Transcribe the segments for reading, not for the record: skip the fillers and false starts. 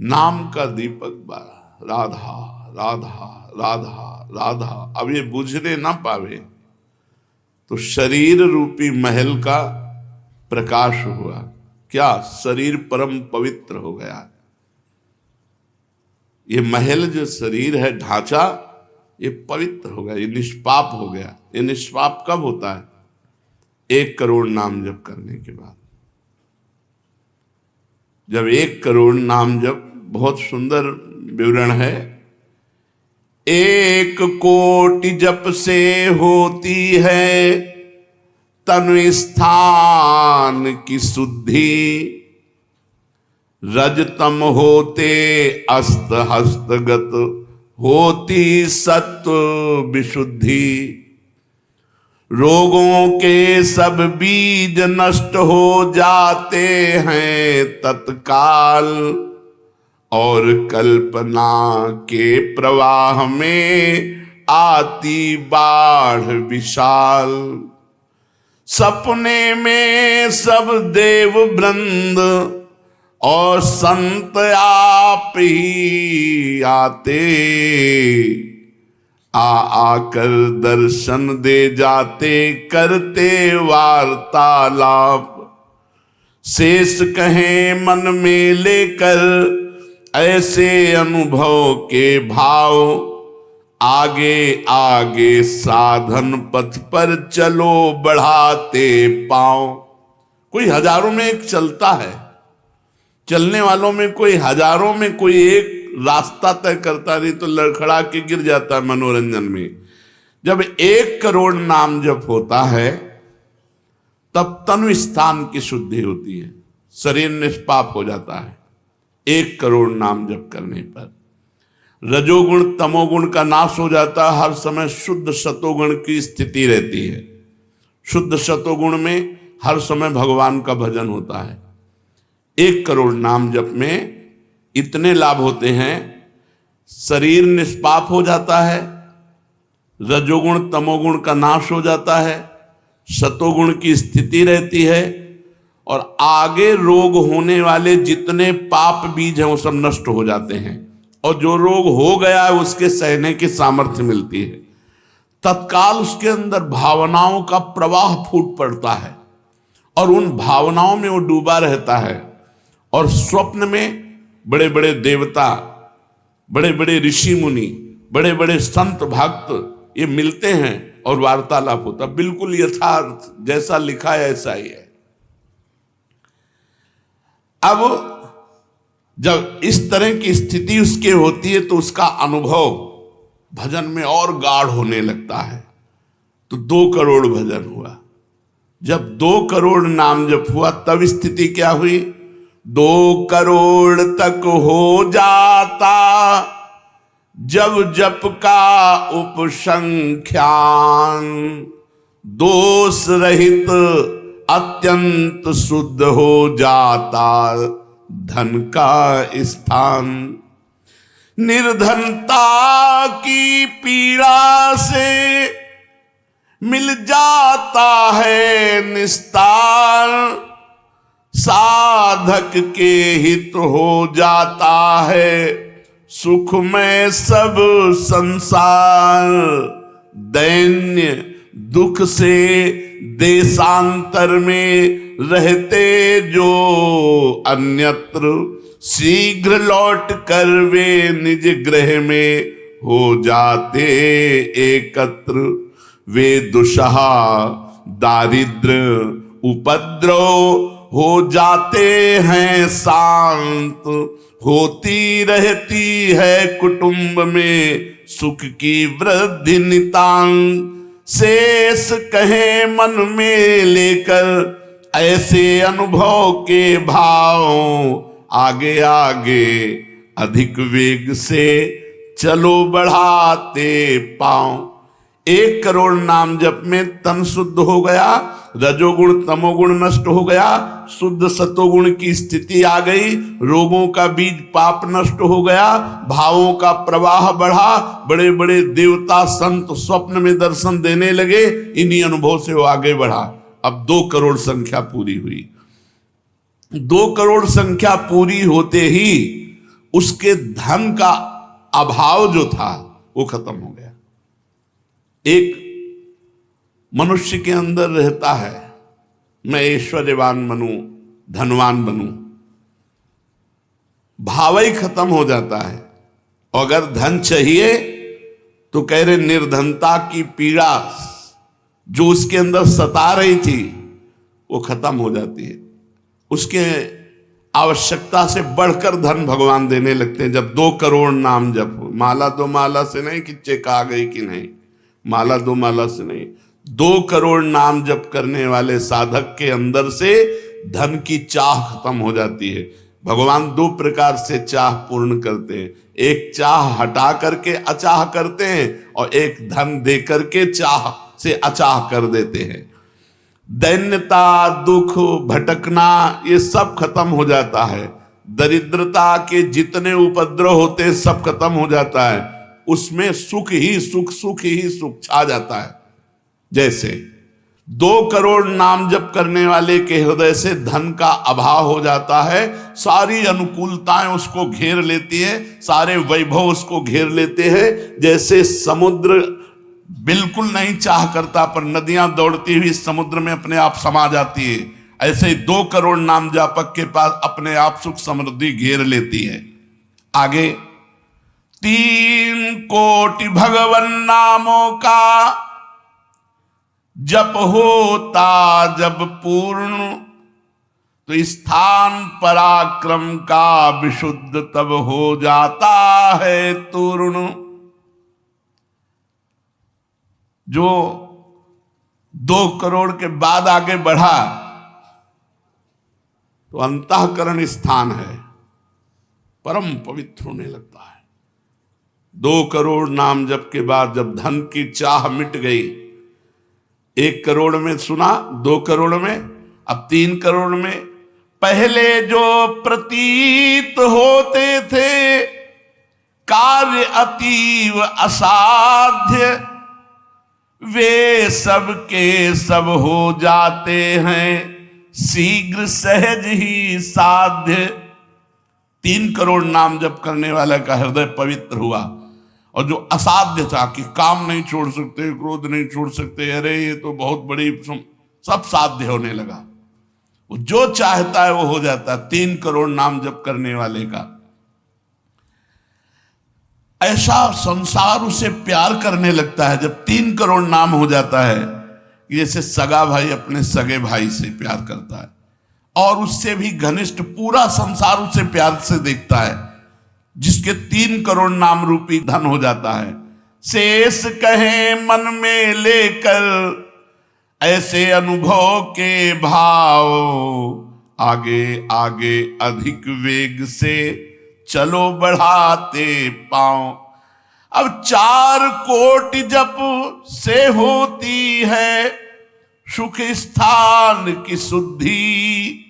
नाम का दीपक बारा, राधा राधा राधा राधा। अब ये बुझने ना पावे तो शरीर रूपी महल का प्रकाश हुआ। क्या? शरीर परम पवित्र हो गया। ये महल जो शरीर है, ढांचा, ये पवित्र हो गया, ये निष्पाप हो गया। ये निष्पाप कब होता है? 1 करोड़ नाम जप करने के बाद। जब 1 करोड़ नाम जप, बहुत सुंदर विवरण है, 1 कोटि जप से होती है तनु स्थान की शुद्धि, रजतम होते अस्त हस्तगत होती सत्व विशुद्धि। रोगों के सब बीज नष्ट हो जाते हैं तत्काल, और कल्पना के प्रवाह में आती बाढ़ विशाल। सपने में सब देव वृंद और संत आप ही आते, आकर दर्शन दे जाते, करते वार्तालाप। शेष कहें मन में लेकर ऐसे अनुभव के भाव, आगे आगे साधन पथ पर चलो बढ़ाते पांव। कोई हजारों में एक चलता है, चलने वालों में कोई हजारों में कोई एक रास्ता तय करता, नहीं तो लड़खड़ा के गिर जाता है मनोरंजन में। जब 1 करोड़ नाम जप होता है तब तनु स्थान की शुद्धि होती है, शरीर निष्पाप हो जाता है 1 करोड़ नाम जप करने पर। रजोगुण तमोगुण का नाश हो जाता है, हर समय शुद्ध सतोगुण की स्थिति रहती है। शुद्ध सतोगुण में हर समय भगवान का भजन होता है। 1 करोड़ नाम जप में इतने लाभ होते हैं, शरीर निष्पाप हो जाता है, रजोगुण तमोगुण का नाश हो जाता है, सतोगुण की स्थिति रहती है, और आगे रोग होने वाले जितने पाप बीज हैं वो सब नष्ट हो जाते हैं, और जो रोग हो गया है उसके सहने की सामर्थ्य मिलती है। तत्काल उसके अंदर भावनाओं का प्रवाह फूट पड़ता है और उन भावनाओं में वो डूबा रहता है, और स्वप्न में बड़े बड़े देवता, बड़े बड़े ऋषि मुनि, बड़े बड़े संत भक्त ये मिलते हैं और वार्तालाप होता। बिल्कुल यथार्थ जैसा लिखा है ऐसा ही है। अब जब इस तरह की स्थिति उसके होती है तो उसका अनुभव भजन में और गाढ़ होने लगता है। तो 2 करोड़ भजन हुआ। जब 2 करोड़ नाम जप हुआ तब स्थिति क्या हुई? 2 करोड़ तक हो जाता जब जप का उपसंख्यान, दोष रहित अत्यंत शुद्ध हो जाता धन का स्थान। निर्धनता की पीड़ा से मिल जाता है निस्तार, साधक के हित हो जाता है सुखमय सब संसार। दैन्य दुख से देशांतर में रहते जो अन्यत्र, शीघ्र लौट कर वे निज गृह में हो जाते एकत्र। वे दुषहा दारिद्र उपद्रव हो जाते हैं शांत, होती रहती है कुटुंब में सुख की वृद्धि नितांत। शेष कहे मन में लेकर ऐसे अनुभव के भाव, आगे आगे अधिक वेग से चलो बढ़ाते पांव। 1 करोड़ नाम जप में तन शुद्ध हो गया, रजोगुण तमोगुण नष्ट हो गया, शुद्ध सतोगुण की स्थिति आ गई, रोगों का बीज पाप नष्ट हो गया, भावों का प्रवाह बढ़ा, बड़े बड़े देवता संत स्वप्न में दर्शन देने लगे। इन्हीं अनुभव से वो आगे बढ़ा। अब 2 करोड़ संख्या पूरी हुई। 2 करोड़ संख्या पूरी होते ही उसके धन का अभाव जो था वो खत्म हो गया। एक मनुष्य के अंदर रहता है, मैं ऐश्वर्यवान बनूं, धनवान बनूं, भाव ही खत्म हो जाता है। अगर धन चाहिए तो कह रहे निर्धनता की पीड़ा जो उसके अंदर सता रही थी वो खत्म हो जाती है। उसके आवश्यकता से बढ़कर धन भगवान देने लगते हैं। जब 2 करोड़ नाम जप, माला 2 माला से नहीं कि चेक आ गई कि नहीं, माला 2 माला से नहीं, 2 करोड़ नाम जप करने वाले साधक के अंदर से धन की चाह खत्म हो जाती है। भगवान 2 प्रकार से चाह पूर्ण करते हैं, एक चाह हटा करके अचाह करते हैं और एक धन दे करके चाह से अचाह कर देते हैं। दैन्यता, दुख, भटकना ये सब खत्म हो जाता है। दरिद्रता के जितने उपद्रव होते हैं सब खत्म हो जाता है। उसमें सुख ही सुख, सुख ही सुख छा जाता है। जैसे 2 करोड़ नाम जप करने वाले के हृदय से धन का अभाव हो जाता है, सारी अनुकूलताएं उसको घेर लेती है, सारे वैभव उसको घेर लेते हैं। जैसे समुद्र बिल्कुल नहीं चाह करता पर नदियां दौड़ती हुई समुद्र में अपने आप समा जाती है, ऐसे ही 2 करोड़ नाम जापक के पास अपने आप सुख समृद्धि घेर लेती है। आगे 3 कोटि भगवन नामों का जप होता जब पूर्ण, तो स्थान पराक्रम का विशुद्ध तब हो जाता है तूर्ण। जो 2 करोड़ के बाद आगे बढ़ा तो अंतःकरण स्थान है, परम पवित्र होने लगता है। 2 करोड़ नाम जप के बाद जब धन की चाह मिट गई, 1 करोड़ में सुना, 2 करोड़ में, अब 3 करोड़ में, पहले जो प्रतीत होते थे कार्य अतीव असाध्य, वे सब के सब हो जाते हैं शीघ्र सहज ही साध्य। 3 करोड़ नाम जप करने वाला का हृदय पवित्र हुआ, और जो असाध्य था कि काम नहीं छोड़ सकते, क्रोध नहीं छोड़ सकते, अरे ये तो बहुत बड़ी, सब साध्य होने लगा। वो जो चाहता है वो हो जाता है 3 करोड़ नाम जप करने वाले का। ऐसा संसार उसे प्यार करने लगता है जब 3 करोड़ नाम हो जाता है, जैसे सगा भाई अपने सगे भाई से प्यार करता है, और उससे भी घनिष्ठ पूरा संसार उसे प्यार से देखता है, जिसके 3 करोड़ नाम रूपी धन हो जाता है। शेष कहे मन में लेकर ऐसे अनुभव के भाव, आगे आगे अधिक वेग से चलो बढ़ाते पांव। अब 4 कोटि जप से होती है सुख स्थान की शुद्धि,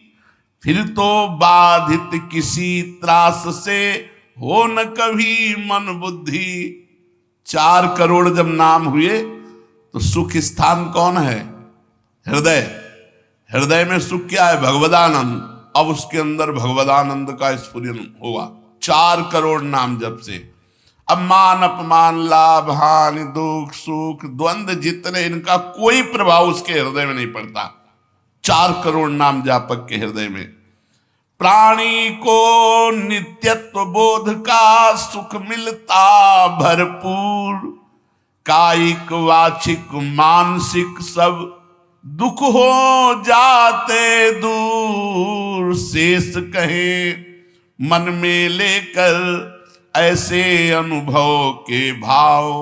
फिर तो बाधित किसी त्रास से हो न कभी मन बुद्धि। 4 करोड़ जब नाम हुए तो सुख स्थान कौन है? हृदय। हृदय में सुख क्या है? भगवदानंद। अब उसके अंदर भगवदानंद का स्फुरन होगा 4 करोड़ नाम जप से। अब मान अपमान, लाभ हानि, दुख सुख, द्वंद्व जितने, इनका कोई प्रभाव उसके हृदय में नहीं पड़ता 4 करोड़ नाम जापक के हृदय में। प्राणी को नित्यत्व बोध का सुख मिलता भरपूर, कायिक वाचिक मानसिक सब दुख हो जाते दूर। शेष कहे मन में लेकर ऐसे अनुभव के भाव,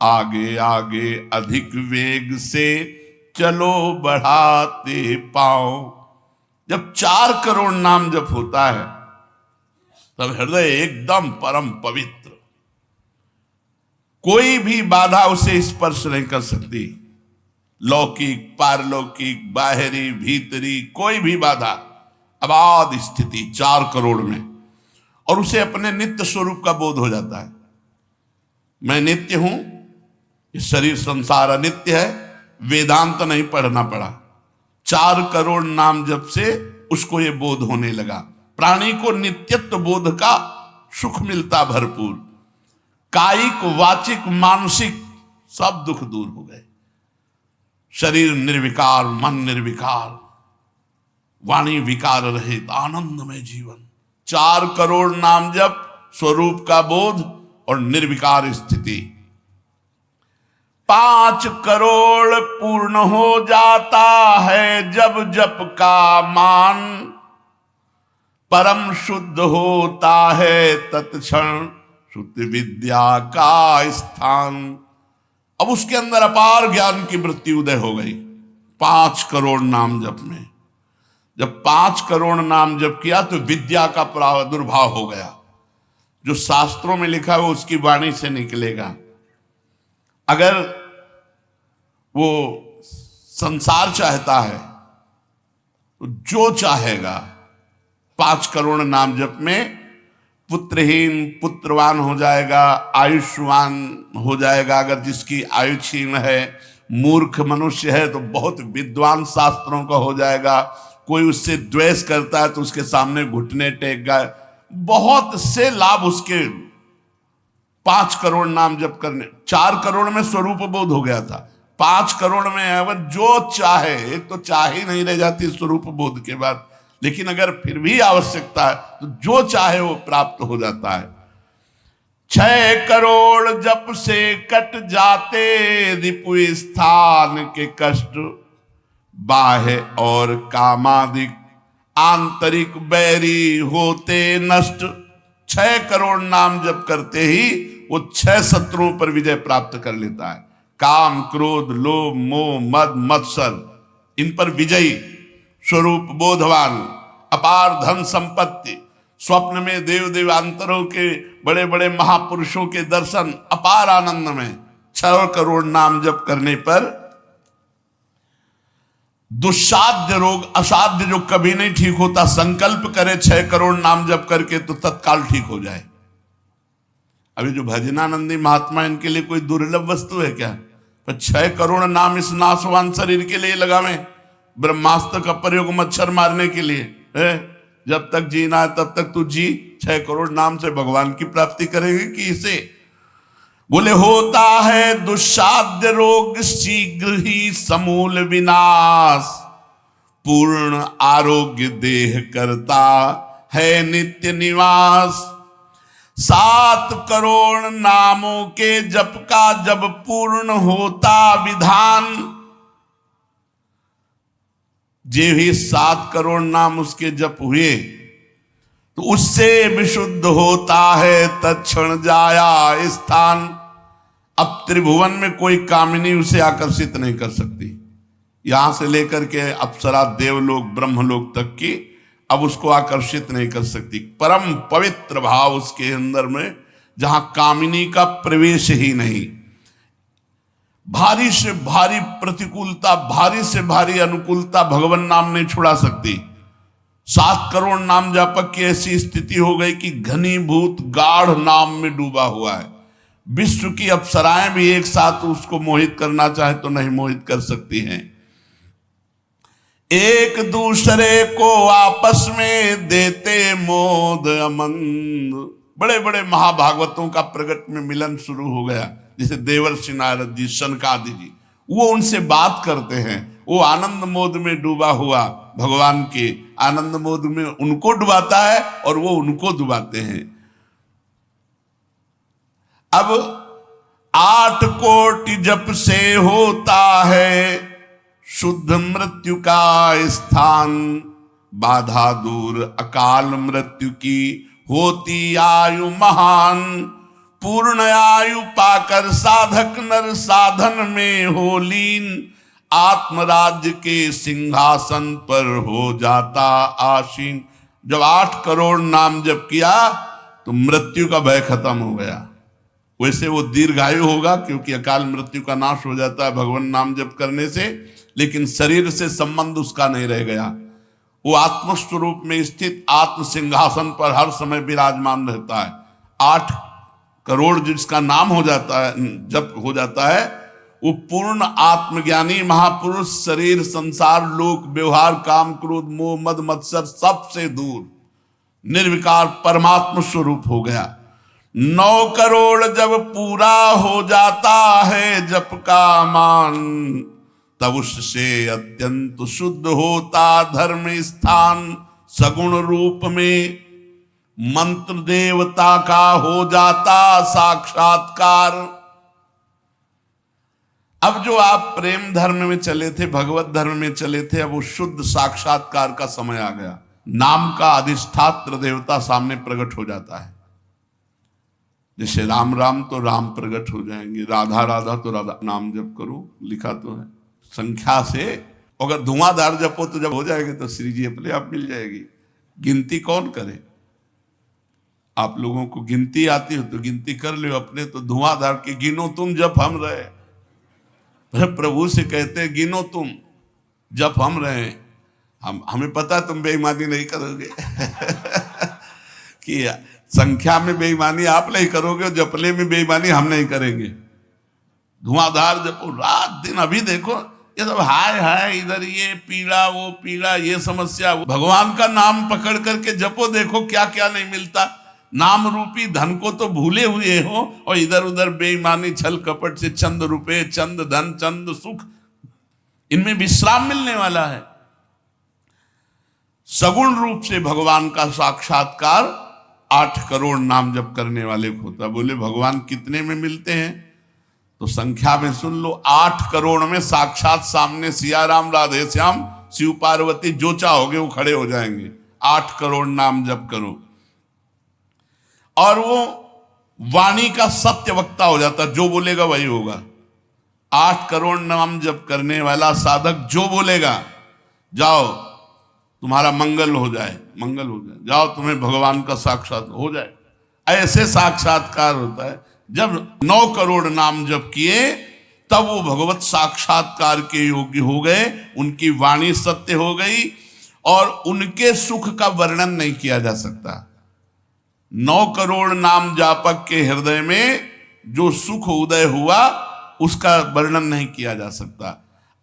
आगे आगे अधिक वेग से चलो बढ़ाते पाओ। जब 4 करोड़ नाम जप होता है तब हृदय एकदम परम पवित्र, कोई भी बाधा उसे स्पर्श नहीं कर सकती। लौकिक, पारलौकिक, बाहरी, भीतरी, कोई भी बाधा, अबाध स्थिति 4 करोड़ में। और उसे अपने नित्य स्वरूप का बोध हो जाता है। मैं नित्य हूं, इस शरीर संसार अनित्य है, वेदांत नहीं पढ़ना पड़ा। 4 करोड़ नाम जप से उसको ये बोध होने लगा। प्राणी को नित्यत्व बोध का सुख मिलता भरपूर, कायिक वाचिक मानसिक सब दुख दूर हो गए। शरीर निर्विकार, मन निर्विकार, वाणी विकार रहित, आनंदमय जीवन। 4 करोड़ नाम जप, स्वरूप का बोध और निर्विकार स्थिति। 5 करोड़ पूर्ण हो जाता है जब जप का मान, परम शुद्ध होता है तत्क्षण शुद्ध विद्या का स्थान। अब उसके अंदर अपार ज्ञान की वृत्ति उदय हो गई 5 करोड़ नाम जप में। जब 5 करोड़ नाम जप किया तो विद्या का प्रादुर्भाव हो गया। जो शास्त्रों में लिखा है वो उसकी वाणी से निकलेगा। अगर वो संसार चाहता है तो जो चाहेगा 5 करोड़ नाम जप में पुत्रहीन पुत्रवान हो जाएगा, आयुष्मान हो जाएगा। अगर जिसकी आयु क्षीण है, मूर्ख मनुष्य है तो बहुत विद्वान शास्त्रों का हो जाएगा। कोई उससे द्वेष करता है तो उसके सामने घुटने टेक गए। बहुत से लाभ उसके 5 करोड़ नाम जप करने। 4 करोड़ में स्वरूप बोध हो गया था, 5 करोड़ में अगर जो चाहे, एक तो चाह ही नहीं रह जाती स्वरूप बोध के बाद, लेकिन अगर फिर भी आवश्यकता है तो जो चाहे वो प्राप्त हो जाता है। 6 करोड़ जप से कट जाते रिपु स्थान के कष्ट, बाह्य और कामादिक आंतरिक बैरी होते नष्ट। 6 करोड़ नाम जप करते ही वो 6 शत्रुओं पर विजय प्राप्त कर लेता है। काम, क्रोध, लोभ, मोह, मद, मत्सर, इन पर विजयी, स्वरूप बोधवान, अपार धन संपत्ति, स्वप्न में देव देवांतरों के बड़े बड़े महापुरुषों के दर्शन, अपार आनंद में। 6 करोड़ नाम जप करने पर दुस्साध्य रोग, असाध्य जो कभी नहीं ठीक होता, संकल्प करे 6 करोड़ नाम जप करके तो तत्काल ठीक हो जाए। अभी जो भजनानंदी महात्मा, इनके लिए कोई दुर्लभ वस्तु है क्या? पर 6 करोड़ नाम इस नाशवान शरीर के लिए लगावे। ब्रह्मास्त्र का प्रयोग मच्छर मारने के लिए है। जब तक जीना है तब तक तू जी। 6 करोड़ नाम से भगवान की प्राप्ति करेंगे कि इसे? बोले होता है दुस्साध्य रोग शीघ्र ही समूल विनाश, पूर्ण आरोग्य देह करता है नित्य निवास। 7 करोड़ नामों के जप का जब पूर्ण होता विधान, जे भी 7 करोड़ नाम उसके जप हुए तो उससे विशुद्ध होता है तत्क्षण जाया स्थान। अब त्रिभुवन में कोई कामिनी उसे आकर्षित नहीं कर सकती। यहां से लेकर के अप्सरा, देवलोक, ब्रह्मलोक तक की अब उसको आकर्षित नहीं कर सकती। परम पवित्र भाव उसके अंदर में, जहां कामिनी का प्रवेश ही नहीं। भारी से भारी प्रतिकूलता, भारी से भारी अनुकूलता भगवान नाम नहीं छुड़ा सकती। 7 करोड़ नाम जापक की ऐसी स्थिति हो गई कि घनीभूत गाढ़ नाम में डूबा हुआ है। विश्व की अप्सराएं भी एक साथ उसको मोहित करना चाहे तो नहीं मोहित कर सकती हैं। एक दूसरे को आपस में देते मोद अमंद। बड़े बड़े महाभागवतों का प्रगट में मिलन शुरू हो गया। जैसे देवर्षि नारद जी, शनकादि जी, वो उनसे बात करते हैं। वो आनंद मोद में डूबा हुआ भगवान के आनंद मोद में उनको डुबाता है और वो उनको डुबाते हैं। अब 8 कोटि जप से होता है शुद्ध मृत्यु का स्थान, बाधा दूर अकाल मृत्यु की होती आयु महान। पूर्ण आयु पाकर साधक नर साधन में हो लीन, आत्मराज्य के सिंहासन पर हो जाता आसीन। जब 8 करोड़ नाम जप किया तो मृत्यु का भय खत्म हो गया। वैसे वो दीर्घायु होगा क्योंकि अकाल मृत्यु का नाश हो जाता है भगवान नाम जप करने से, लेकिन शरीर से संबंध उसका नहीं रह गया। वो आत्मस्वरूप में स्थित आत्म सिंहासन पर हर समय विराजमान रहता है। 8 करोड़ जिसका नाम हो जाता है, जप हो जाता है, वो पूर्ण आत्मज्ञानी महापुरुष, शरीर, संसार, लोक, व्यवहार, काम, क्रोध, मोह, मद, मत्सर सबसे दूर, निर्विकार परमात्म स्वरूप हो गया। 9 करोड़ जब पूरा हो जाता है जप का मान, तब उससे अत्यंत शुद्ध होता धर्म स्थान। सगुण रूप में मंत्र देवता का हो जाता साक्षात्कार। अब जो आप प्रेम धर्म में चले थे, भगवत धर्म में चले थे, अब वो शुद्ध साक्षात्कार का समय आ गया। नाम का अधिष्ठात्र देवता सामने प्रकट हो जाता है। जैसे राम राम तो राम प्रकट हो जाएंगे, राधा राधा तो राधा। नाम जप करो, लिखा तो है संख्या से। अगर धुआंधार जपो तो जब हो जाएगी तो श्री जी अपने आप मिल जाएगी। गिनती कौन करे? आप लोगों को गिनती आती हो तो गिनती कर लो अपने। तो धुआंधार के गिनो तुम जप हम रहे। प्रभु से कहते हैं गिनो तुम जप हम रहे। हमें पता है तुम बेईमानी नहीं करोगे कि संख्या में बेईमानी आप नहीं करोगे और जपले में बेईमानी हम नहीं करेंगे। धुआंधार जपो रात दिन। अभी देखो ये सब हाय हाय, इधर ये पीड़ा वो पीड़ा, ये समस्या। भगवान का नाम पकड़ करके जपो, देखो क्या क्या नहीं मिलता। नाम रूपी धन को तो भूले हुए हो और इधर उधर बेईमानी छल कपट से चंद रुपए, चंद धन, चंद सुख, इनमें विश्राम मिलने वाला है। सगुण रूप से भगवान का साक्षात्कार 8 करोड़ नाम जप करने वाले को होता। बोले भगवान कितने में मिलते हैं? तो संख्या में सुन लो, 8 करोड़ में साक्षात सामने सिया राम, राधे श्याम, शिव पार्वती, जो चाहोगे वो खड़े हो जाएंगे। 8 करोड़ नाम जप करो और वो वाणी का सत्य वक्ता हो जाता। जो बोलेगा वही होगा। 8 करोड़ नाम जप करने वाला साधक जो बोलेगा, जाओ तुम्हारा मंगल हो जाए, मंगल हो जाए, जाओ तुम्हें भगवान का साक्षात हो जाए। ऐसे साक्षात्कार होता है। जब 9 करोड़ नाम जप किए तब वो भगवत साक्षात्कार के योग्य हो गए। उनकी वाणी सत्य हो गई और उनके सुख का वर्णन नहीं किया जा सकता। 9 करोड़ नाम जापक के हृदय में जो सुख उदय हुआ उसका वर्णन नहीं किया जा सकता।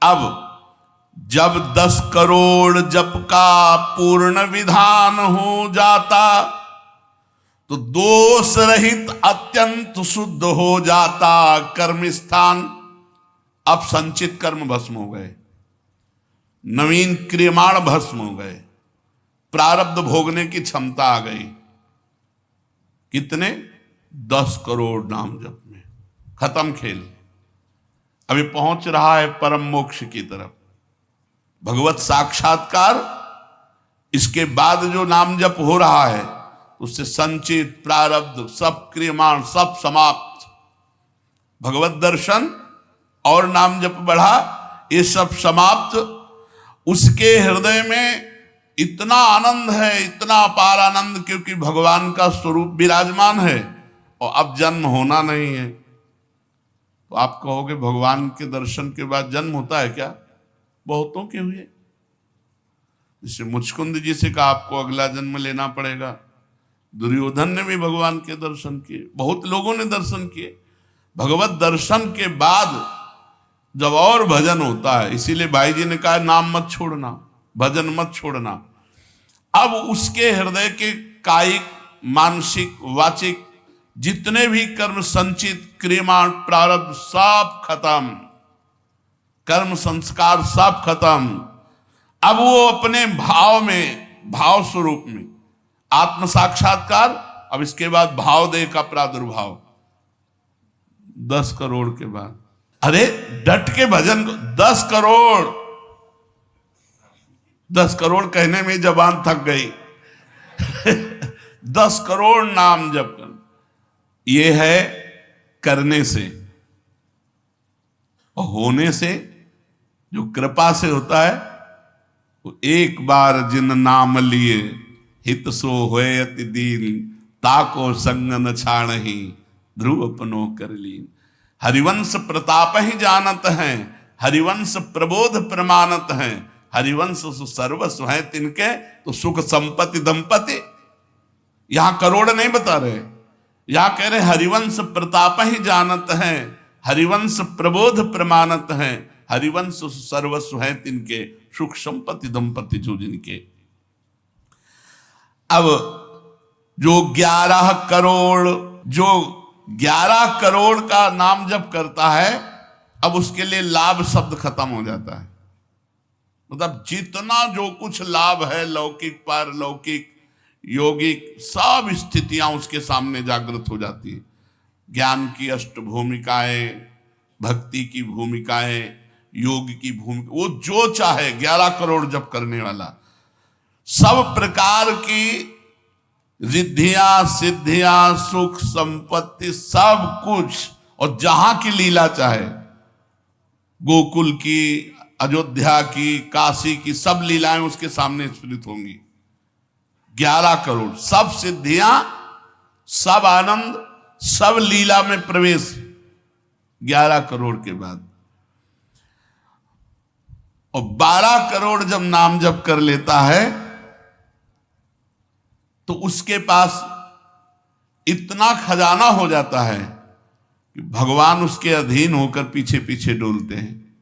अब जब 10 करोड़ जप का पूर्ण विधान हो जाता तो दोष रहित अत्यंत शुद्ध हो जाता कर्म स्थान। अब संचित कर्म भस्म हो गए, नवीन क्रियमाण भस्म हो गए, प्रारब्ध भोगने की क्षमता आ गई। कितने? 10 करोड़ नाम जप में खत्म खेल। अभी पहुंच रहा है परम मोक्ष की तरफ, भगवत साक्षात्कार। इसके बाद जो नाम जप हो रहा है उससे संचित प्रारब्ध सब क्रियमाण सब समाप्त। भगवत दर्शन और नाम जप बढ़ा, ये सब समाप्त। उसके हृदय में इतना आनंद है, इतना अपार आनंद, क्योंकि भगवान का स्वरूप विराजमान है और अब जन्म होना नहीं है। तो आप कहोगे भगवान के दर्शन के बाद जन्म होता है क्या? बहुतों के हुए। जैसे मुचकुंद जी से कहा आपको अगला जन्म लेना पड़ेगा। दुर्योधन ने भी भगवान के दर्शन किए, बहुत लोगों ने दर्शन किए। भगवत दर्शन के बाद जब और भजन होता है, इसीलिए भाई जी ने कहा नाम मत छोड़ना, भजन मत छोड़ना। अब उसके हृदय के कायिक, मानसिक, वाचिक जितने भी कर्म संचित क्रियमाण प्रारब्ध सब खत्म, कर्म संस्कार सब खत्म। अब वो अपने भाव में, भाव स्वरूप में आत्म साक्षात्कार। अब इसके बाद भाव देह का प्रादुर्भाव 10 करोड़ के बाद। अरे डट के भजन को 10 करोड़, 10 करोड़ कहने में जबान थक गई 10 करोड़ नाम जप कर, ये है करने से और होने से। जो कृपा से होता है वो एक बार जिन नाम लिए हित सो होए अति दीन, ताको संग न छाणहि ध्रुव अपनो कर लीन। हरिवंश प्रताप ही जानत हैं, हरिवंश प्रबोध प्रमाणत हैं, हरिवंश सर्वस्व है तिनके, तो सुख संपत्ति दंपति। यहां करोड़ नहीं बता रहे, यहां कह रहे हरिवंश प्रताप ही जानत हैं, हरिवंश प्रबोध प्रमाणत हैं, हरिवंश सर्वस्व है तिनके, सुख संपत्ति दंपति जो जिनके। अब जो 11 करोड़, जो 11 करोड़ का नाम जप करता है, अब उसके लिए लाभ शब्द खत्म हो जाता है। मतलब जितना जो कुछ लाभ है, लौकिक पारलौकिक योगिक, सब स्थितियां उसके सामने जागृत हो जाती है। ज्ञान की अष्ट भूमिकाएं, भक्ति की भूमिकाएं, योग की भूमिका, वो जो चाहे 11 करोड़ जप करने वाला, सब प्रकार की रिद्धियां सिद्धियां सुख संपत्ति सब कुछ, और जहां की लीला चाहे, गोकुल की, अयोध्या की, काशी की, सब लीलाएं उसके सामने स्फुरित होंगी। 11 करोड़, सब सिद्धियां, सब आनंद, सब लीला में प्रवेश 11 करोड़ के बाद। और 12 करोड़ जब नाम जप कर लेता है तो उसके पास इतना खजाना हो जाता है कि भगवान उसके अधीन होकर पीछे पीछे डोलते हैं।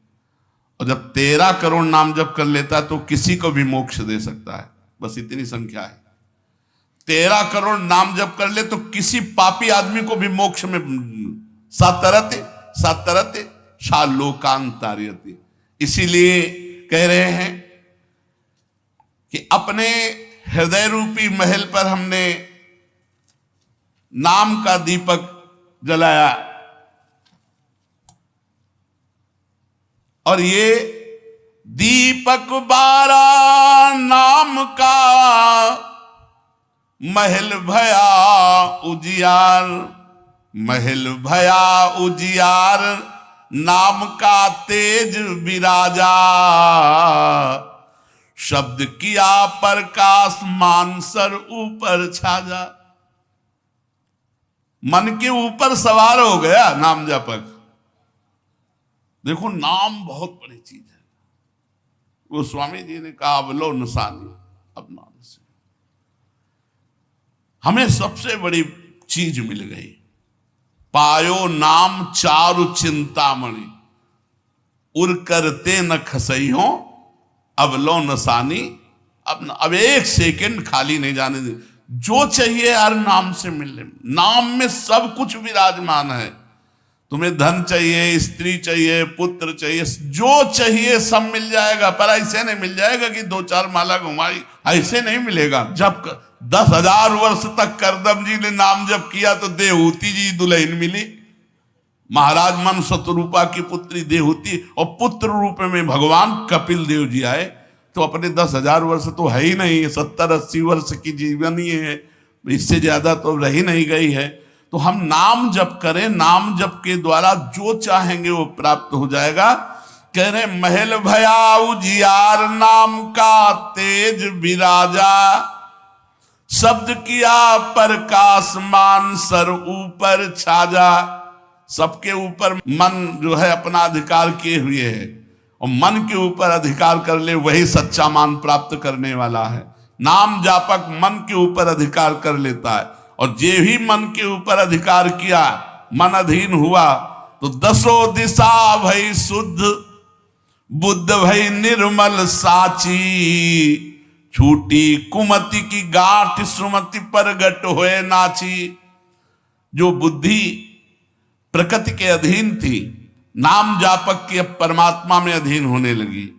और जब 13 करोड़ नाम जप कर लेता है तो किसी को भी मोक्ष दे सकता है। बस इतनी संख्या है। 13 करोड़ नाम जप कर ले तो किसी पापी आदमी को भी मोक्ष में सातरते सातरते शालोकांतार्यते। इसीलिए कह रहे हैं कि अपने हृदय रूपी महल पर हमने नाम का दीपक जलाया, और ये दीपक 12 नाम का महल भया उजियार, महल भया उजियार, नाम का तेज विराजा, शब्द किया प्रकाश मानसर ऊपर छाजा। मन के ऊपर सवार हो गया नाम जपक। देखो नाम बहुत बड़ी चीज है। वो स्वामी जी ने कहा अवलो नसानी, अब नाम से हमें सबसे बड़ी चीज मिल गई। पायो नाम चारु चिंतामणि, उर करते न खसई हो, अब लो नसानी। अब एक सेकंड खाली नहीं जाने दे। जो चाहिए हर नाम से मिलने, नाम में सब कुछ विराजमान है। तुम्हें धन चाहिए, स्त्री चाहिए, पुत्र चाहिए, जो चाहिए सब मिल जाएगा। पर ऐसे नहीं मिल जाएगा कि 2-4 माला घुमाई, ऐसे नहीं मिलेगा। जब 10,000 वर्ष तक करदम जी ने नाम जप किया तो देहूती जी दुल्हन मिली। महाराज मन शतरूपा की पुत्री देहूती, और पुत्र रूप में भगवान कपिल देव जी आए। तो अपने 10,000 वर्ष तो है ही नहीं, 70-80 वर्ष की जीवनी है, इससे ज्यादा तो रही नहीं गई है। तो हम नाम जप करें, नाम जप के द्वारा जो चाहेंगे वो प्राप्त हो जाएगा। कह रहे महल भया उजियार, नाम का तेज विराजा, शब्द किया प्रकाश मान सर ऊपर छाजा। सबके ऊपर मन जो है अपना अधिकार किए हुए है, और मन के ऊपर अधिकार कर ले वही सच्चा मान प्राप्त करने वाला है। नाम जापक मन के ऊपर अधिकार कर लेता है, और जे भी मन के ऊपर अधिकार किया, मन अधीन हुआ, तो 10 दिशा भई शुद्ध, बुद्ध भई निर्मल साची, छूटी कुमति की गांठ सुमति प्रगट होए नाची। जो बुद्धि प्रकृति के अधीन थी, नाम जापक की अब परमात्मा में अधीन होने लगी।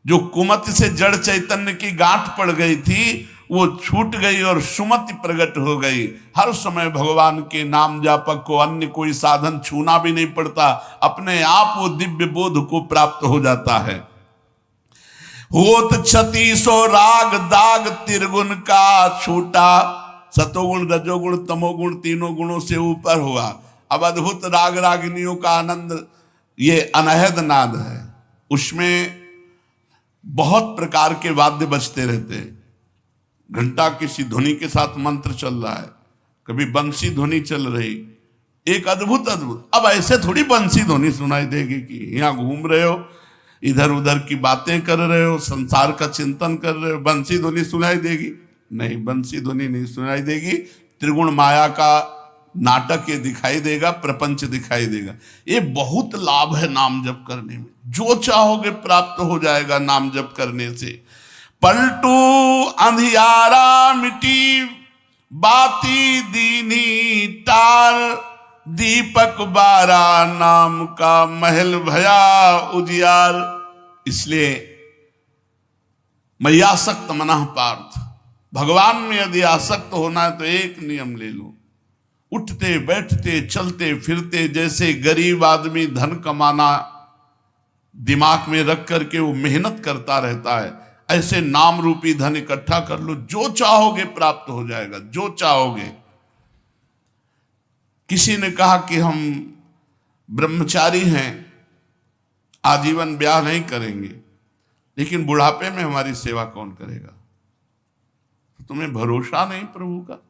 जो कुमति से जड़ चैतन्य की गांठ पड़ गई थी वो छूट गई और सुमति प्रकट हो गई। हर समय भगवान के नाम जापक को अन्य कोई साधन छूना भी नहीं पड़ता, अपने आप वो दिव्य बोध को प्राप्त हो जाता है। होत 3600 राग दाग त्रिगुण का छूटा, सतोगुण रजोगुण तमोगुण तीनों गुणों से ऊपर हुआ। अब अद्भुत राग रागिनियों का आनंद ये अनहद नाद है। उसमें बहुत प्रकार के वाद्य बजते रहते हैं। घंटा किसी ध्वनि के साथ मंत्र चल रहा है, कभी बंसी ध्वनि चल रही, एक अद्भुत अद्भुत। अब ऐसे थोड़ी बंसी ध्वनि सुनाई देगी कि यहाँ घूम रहे हो, इधर उधर की बातें कर रहे हो, संसार का चिंतन कर रहे हो, बंसी ध्वनि सुनाई देगी? नहीं, बंसी ध्वनि नहीं सुनाई देगी। त्रिगुण माया का नाटक ये दिखाई देगा, प्रपंच दिखाई देगा। ये बहुत लाभ है नाम जप करने में। जो चाहोगे प्राप्त हो जाएगा नाम जप करने से। पलटू अंधियारा मिटी, बाती दीनी टार, दीपक बारा नाम का महल भया उजियार। इसलिए मैं आसक्त मनः पार्थ, भगवान में यदि आसक्त होना है तो एक नियम ले लो, उठते बैठते चलते फिरते जैसे गरीब आदमी धन कमाना दिमाग में रख करके वो मेहनत करता रहता है, ऐसे नाम रूपी धन इकट्ठा कर लो, जो चाहोगे प्राप्त हो जाएगा, जो चाहोगे। किसी ने कहा कि हम ब्रह्मचारी हैं, आजीवन ब्याह नहीं करेंगे, लेकिन बुढ़ापे में हमारी सेवा कौन करेगा? तो तुम्हें भरोसा नहीं प्रभु का?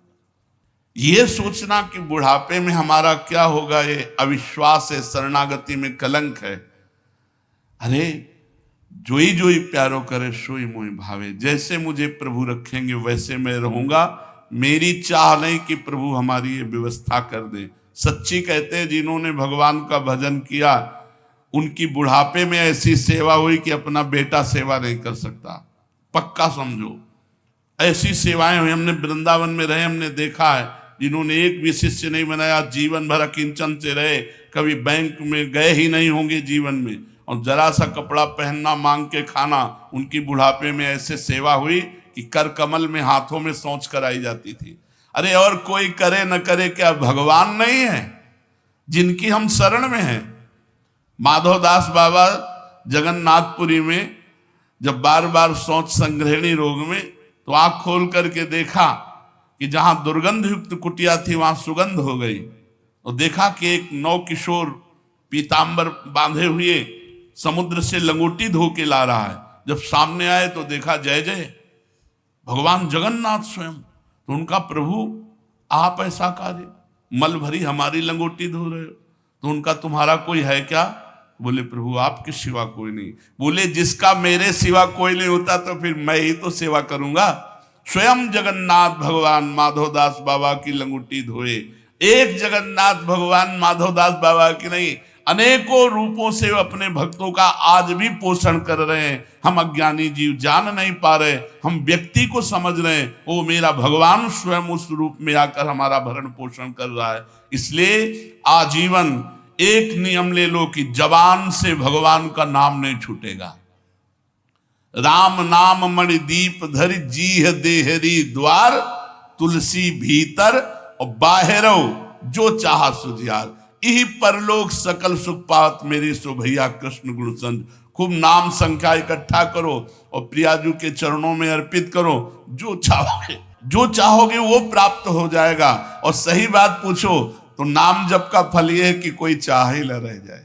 ये सोचना कि बुढ़ापे में हमारा क्या होगा, ये अविश्वास है, शरणागति में कलंक है। अरे जोई जोई प्यारो करे सोई मोहि भावे, जैसे मुझे प्रभु रखेंगे वैसे मैं रहूंगा। मेरी चाह नहीं कि प्रभु हमारी ये व्यवस्था कर दे। सच्ची कहते हैं जिन्होंने भगवान का भजन किया उनकी बुढ़ापे में ऐसी सेवा हुई कि अपना बेटा सेवा नहीं कर सकता। पक्का समझो, ऐसी सेवाएं हुई। हमने वृंदावन में रहे, हमने देखा है जिन्होंने एक भी शिष्य नहीं बनाया, जीवन भर किंचन से रहे, कभी बैंक में गए ही नहीं होंगे जीवन में, और जरा सा कपड़ा पहनना, मांग के खाना। उनकी बुढ़ापे में ऐसे सेवा हुई कि कर कमल में हाथों में सोच कराई जाती थी। अरे और कोई करे न करे, क्या भगवान नहीं है जिनकी हम शरण में हैं? माधवदास बाबा जगन्नाथपुरी में जब बार बार सोच संग्रहणी रोग में, तो आंख खोल करके देखा कि जहां दुर्गंध युक्त कुटिया थी वहां सुगंध हो गई। और देखा कि एक नौ किशोर पीतांबर बांधे हुए समुद्र से लंगोटी धो के ला रहा है। जब सामने आए तो देखा जय जय भगवान जगन्नाथ स्वयं। तो उनका प्रभु आप ऐसा कार्य, मल भरी हमारी लंगोटी धो रहे हो, तो उनका तुम्हारा कोई है क्या? बोले प्रभु आपके सिवा कोई नहीं। बोले जिसका मेरे सिवा कोई नहीं होता तो फिर मैं ही तो सेवा करूंगा। स्वयं जगन्नाथ भगवान माधवदास बाबा की लंगोटी धोए। एक जगन्नाथ भगवान माधवदास बाबा की नहीं, अनेकों रूपों से अपने भक्तों का आज भी पोषण कर रहे हैं। हम अज्ञानी जीव जान नहीं पा रहे, हम व्यक्ति को समझ रहे हैं, वो मेरा भगवान स्वयं उस रूप में आकर हमारा भरण पोषण कर रहा है। इसलिए आजीवन एक नियम ले लो कि जबान से भगवान का नाम नहीं छूटेगा। राम नाम मणि दीप धरि जीह देहरी द्वार, तुलसी भीतर और बाहरो जो चाहा सुजियार। यही परलोक सकल सुख पात मेरे सो भैया कृष्ण गुण संग। खूब नाम संख्या इकट्ठा करो और प्रियाजू के चरणों में अर्पित करो। जो चाहोगे वो प्राप्त हो जाएगा। और सही बात पूछो तो नाम जप का फल ये है कि कोई चाह ही न रह जाए।